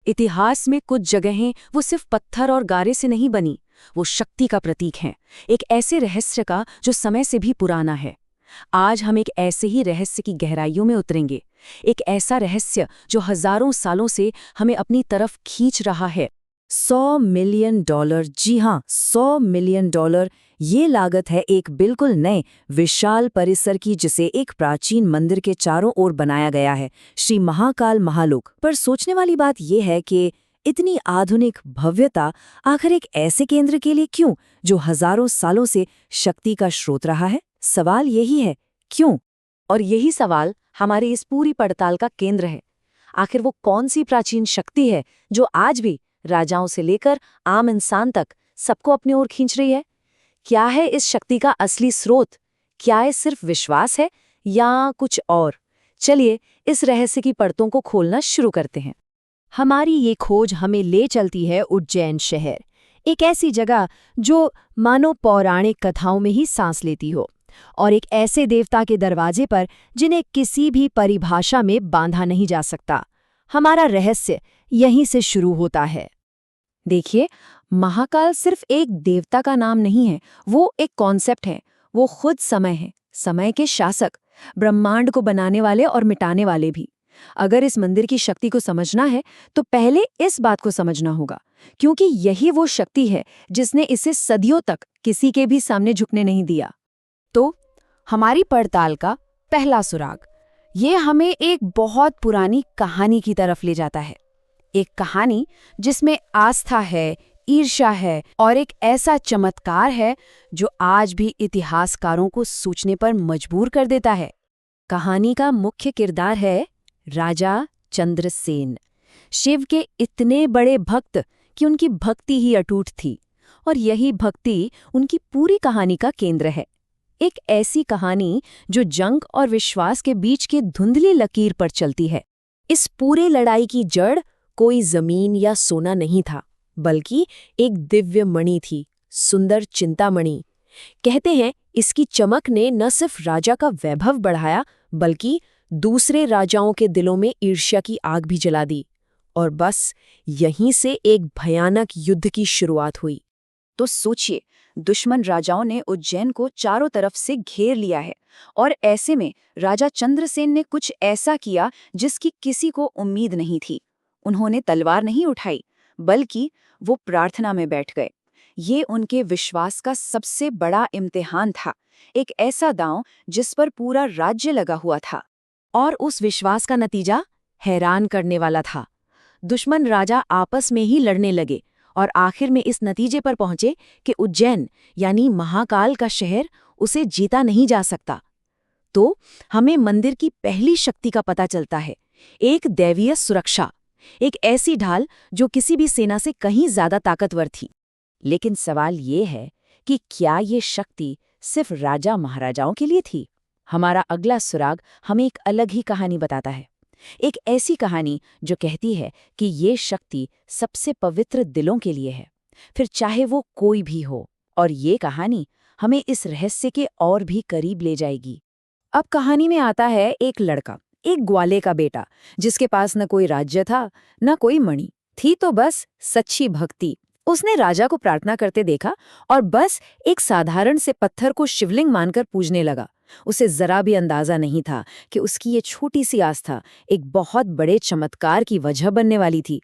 इतिहास में कुछ जगहें वो सिर्फ पत्थर और गारे से नहीं बनी, वो शक्ति का प्रतीक हैं, एक ऐसे रहस्य का जो समय से भी पुराना है। आज हम एक ऐसे ही रहस्य की गहराइयों में उतरेंगे, एक ऐसा रहस्य जो हजारों सालों से हमें अपनी तरफ खींच रहा है। $100 मिलियन, जी हाँ, $100 मिलियन, ये लागत है एक बिल्कुल नए विशाल परिसर की, जिसे एक प्राचीन मंदिर के चारों ओर बनाया गया है, श्री महाकाल महालोक। पर सोचने वाली बात यह है कि इतनी आधुनिक भव्यता आखिर एक ऐसे केंद्र के लिए क्यों, जो हजारों सालों से शक्ति का स्रोत रहा है? सवाल यही है, क्यों? और यही सवाल हमारी इस पूरी पड़ताल का केंद्र है। आखिर वो कौन सी प्राचीन शक्ति है जो आज भी राजाओं से लेकर आम इंसान तक सबको अपनी ओर खींच रही है? क्या है इस शक्ति का असली स्रोत? क्या ये सिर्फ विश्वास है या कुछ और? चलिए इस रहस्य की परतों को खोलना शुरू करते हैं। हमारी ये खोज हमें ले चलती है उज्जैन शहर, एक ऐसी जगह जो मानो पौराणिक कथाओं में ही सांस लेती हो, और एक ऐसे देवता के दरवाजे पर जिन्हें किसी भी परिभाषा में बांधा नहीं जा सकता। हमारा रहस्य यहीं से शुरू होता है। देखिए, महाकाल सिर्फ एक देवता का नाम नहीं है, वो एक कॉन्सेप्ट है। वो खुद समय है, समय के शासक, ब्रह्मांड को बनाने वाले और मिटाने वाले भी। अगर इस मंदिर की शक्ति को समझना है तो पहले इस बात को समझना होगा, क्योंकि यही वो शक्ति है जिसने इसे सदियों तक किसी के भी सामने झुकने नहीं दिया। तो हमारी पड़ताल का पहला सुराग ये हमें एक बहुत पुरानी कहानी की तरफ ले जाता है। एक कहानी जिसमें आस्था है, ईर्ष्या है और एक ऐसा चमत्कार है जो आज भी इतिहासकारों को सोचने पर मजबूर कर देता है। कहानी का मुख्य किरदार है राजा चंद्रसेन, शिव के इतने बड़े भक्त कि उनकी भक्ति ही अटूट थी, और यही भक्ति उनकी पूरी कहानी का केंद्र है। एक ऐसी कहानी जो जंग और विश्वास के बीच की धुंधली लकीर पर चलती है। इस पूरे लड़ाई की जड़ कोई जमीन या सोना नहीं था, बल्कि एक दिव्य मणि थी, सुंदर चिंतामणि। कहते हैं इसकी चमक ने न सिर्फ राजा का वैभव बढ़ाया, बल्कि दूसरे राजाओं के दिलों में ईर्ष्या की आग भी जला दी। और बस यहीं से एक भयानक युद्ध की शुरुआत हुई। तो सोचिए, दुश्मन राजाओं ने उज्जैन को चारों तरफ से घेर लिया है, और ऐसे में राजा चंद्रसेन ने कुछ ऐसा किया जिसकी किसी को उम्मीद नहीं थी। उन्होंने तलवार नहीं उठाई, बल्कि वो प्रार्थना में बैठ गए। ये उनके विश्वास का सबसे बड़ा इम्तिहान था, एक ऐसा दांव जिस पर पूरा राज्य लगा हुआ था। और उस विश्वास का नतीजा हैरान करने वाला था। दुश्मन राजा आपस में ही लड़ने लगे और आखिर में इस नतीजे पर पहुंचे कि उज्जैन यानी महाकाल का शहर उसे जीता नहीं जा सकता। तो हमें मंदिर की पहली शक्ति का पता चलता है, एक दैवीय सुरक्षा, एक ऐसी ढाल जो किसी भी सेना से कहीं ज्यादा ताकतवर थी। लेकिन सवाल ये है कि क्या ये शक्ति सिर्फ राजा महाराजाओं के लिए थी? हमारा अगला सुराग हमें एक अलग ही कहानी बताता है, एक ऐसी कहानी जो कहती है कि ये शक्ति सबसे पवित्र दिलों के लिए है, फिर चाहे वो कोई भी हो। और ये कहानी हमें इस रहस्य के और भी करीब ले जाएगी। अब कहानी में आता है एक लड़का, एक ग्वाले का बेटा, जिसके पास न कोई राज्य था, न कोई मणि थी, तो बस सच्ची भक्ति। उसने राजा को प्रार्थना करते देखा और बस एक साधारण से पत्थर को शिवलिंग मानकर पूजने लगा। उसे जरा भी अंदाजा नहीं था कि उसकी ये छोटी सी आस्था एक बहुत बड़े चमत्कार की वजह बनने वाली थी।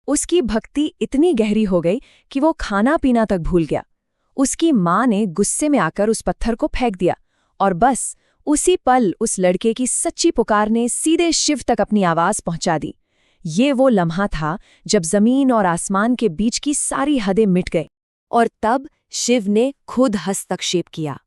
उसकी भक्ति इतनी गहरी हो गई कि वो खाना पीना तक भूल गया। उसकी माँ ने गुस्से में आकर उस पत्थर को फेंक दिया, और बस उसी पल उस लड़के की सच्ची पुकार ने सीधे शिव तक अपनी आवाज पहुंचा दी। ये वो लम्हा था जब जमीन और आसमान के बीच की सारी हदें मिट गई, और तब शिव ने खुद हस्तक्षेप किया।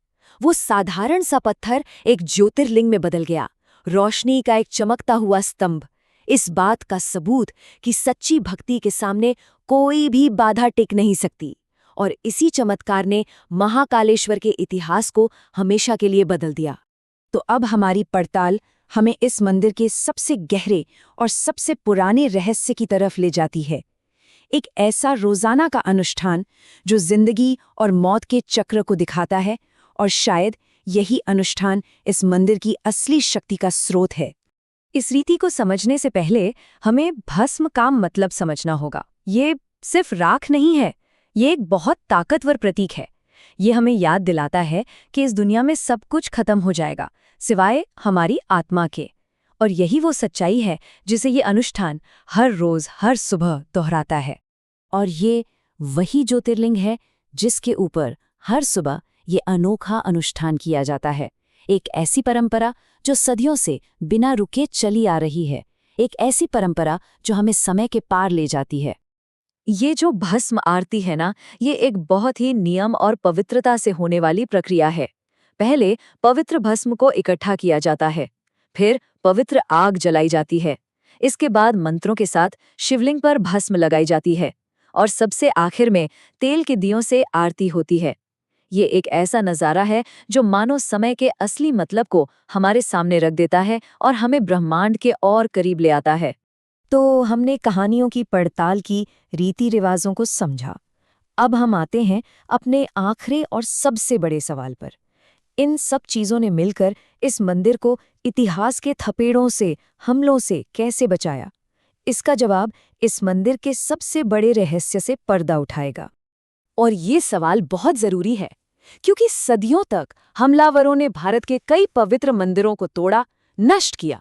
वो साधारण सा पत्थर एक ज्योतिर्लिंग में बदल गया, रोशनी का एक चमकता हुआ स्तंभ, इस बात का सबूत कि सच्ची भक्ति के सामने कोई भी बाधा टिक नहीं सकती। और इसी चमत्कार ने महाकालेश्वर के इतिहास को हमेशा के लिए बदल दिया। तो अब हमारी पड़ताल हमें इस मंदिर के सबसे गहरे और सबसे पुराने रहस्य की तरफ ले जाती है। एक ऐसा रोजाना का अनुष्ठान जो जिंदगी और मौत के चक्र को दिखाता है, और शायद यही अनुष्ठान इस मंदिर की असली शक्ति का स्रोत है। इस रीति को समझने से पहले हमें भस्म का मतलब समझना होगा। ये सिर्फ राख नहीं है, ये एक बहुत ताकतवर प्रतीक है। ये हमें याद दिलाता है कि इस दुनिया में सब कुछ खत्म हो जाएगा, सिवाय हमारी आत्मा के। और यही वो सच्चाई है जिसे ये अनुष्ठान हर रोज हर सुबह दोहराता है। और ये वही ज्योतिर्लिंग है जिसके ऊपर हर सुबह ये अनोखा अनुष्ठान किया जाता है। एक ऐसी परंपरा जो सदियों से बिना रुके चली आ रही है, एक ऐसी परंपरा जो हमें समय के पार ले जाती है। ये जो भस्म आरती है ना, ये एक बहुत ही नियम और पवित्रता से होने वाली प्रक्रिया है। पहले पवित्र भस्म को इकट्ठा किया जाता है, फिर पवित्र आग जलाई जाती है। इसके बाद मंत्रों के साथ शिवलिंग पर भस्म लगाई जाती है और सबसे आखिर में तेल के दियों से आरती होती है। ये एक ऐसा नज़ारा है जो मानो समय के असली मतलब को हमारे सामने रख देता है और हमें ब्रह्मांड के और करीब ले आता है। तो हमने कहानियों की पड़ताल की, रीति रिवाजों को समझा। अब हम आते हैं अपने आखिरी और सबसे बड़े सवाल पर। इन सब चीज़ों ने मिलकर इस मंदिर को इतिहास के थपेड़ों से, हमलों से कैसे बचाया? इसका जवाब इस मंदिर के सबसे बड़े रहस्य से पर्दा उठाएगा। और ये सवाल बहुत ज़रूरी है, क्योंकि सदियों तक हमलावरों ने भारत के कई पवित्र मंदिरों को तोड़ा, नष्ट किया,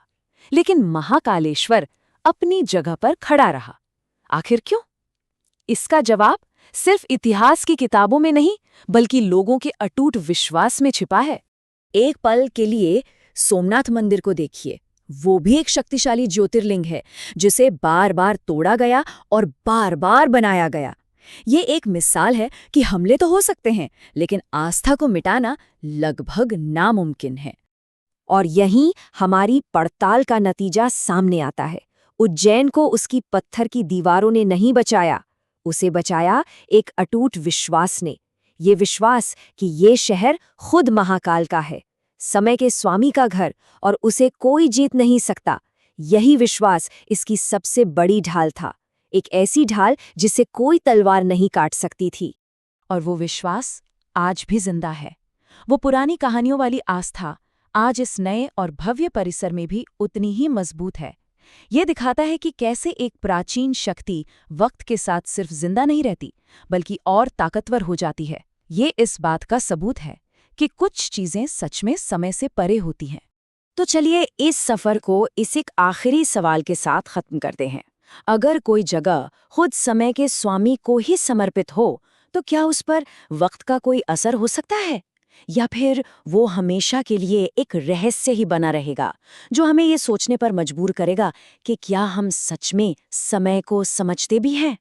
लेकिन महाकालेश्वर अपनी जगह पर खड़ा रहा। आखिर क्यों? इसका जवाब सिर्फ इतिहास की किताबों में नहीं, बल्कि लोगों के अटूट विश्वास में छिपा है। एक पल के लिए सोमनाथ मंदिर को देखिए। वो भी एक शक्तिशाली ज्योतिर्लिंग है, जिसे बार बार तोड़ा गया और बार बार बनाया गया। ये एक मिसाल है कि हमले तो हो सकते हैं, लेकिन आस्था को मिटाना लगभग नामुमकिन है। और यहीं हमारी पड़ताल का नतीजा सामने आता है। उज्जैन को उसकी पत्थर की दीवारों ने नहीं बचाया, उसे बचाया एक अटूट विश्वास ने। ये विश्वास कि ये शहर खुद महाकाल का है, समय के स्वामी का घर, और उसे कोई जीत नहीं सकता। यही विश्वास इसकी सबसे बड़ी ढाल था, एक ऐसी ढाल जिसे कोई तलवार नहीं काट सकती थी। और वो विश्वास आज भी जिंदा है। वो पुरानी कहानियों वाली आस्था आज इस नए और भव्य परिसर में भी उतनी ही मजबूत है। ये दिखाता है कि कैसे एक प्राचीन शक्ति वक्त के साथ सिर्फ जिंदा नहीं रहती, बल्कि और ताकतवर हो जाती है। ये इस बात का सबूत है कि कुछ चीजें सच में समय से परे होती हैं। तो चलिए इस सफर को इस एक आखिरी सवाल के साथ खत्म करते हैं। अगर कोई जगह खुद समय के स्वामी को ही समर्पित हो, तो क्या उस पर वक्त का कोई असर हो सकता है? या फिर वो हमेशा के लिए एक रहस्य ही बना रहेगा, जो हमें ये सोचने पर मजबूर करेगा कि क्या हम सच में समय को समझते भी हैं?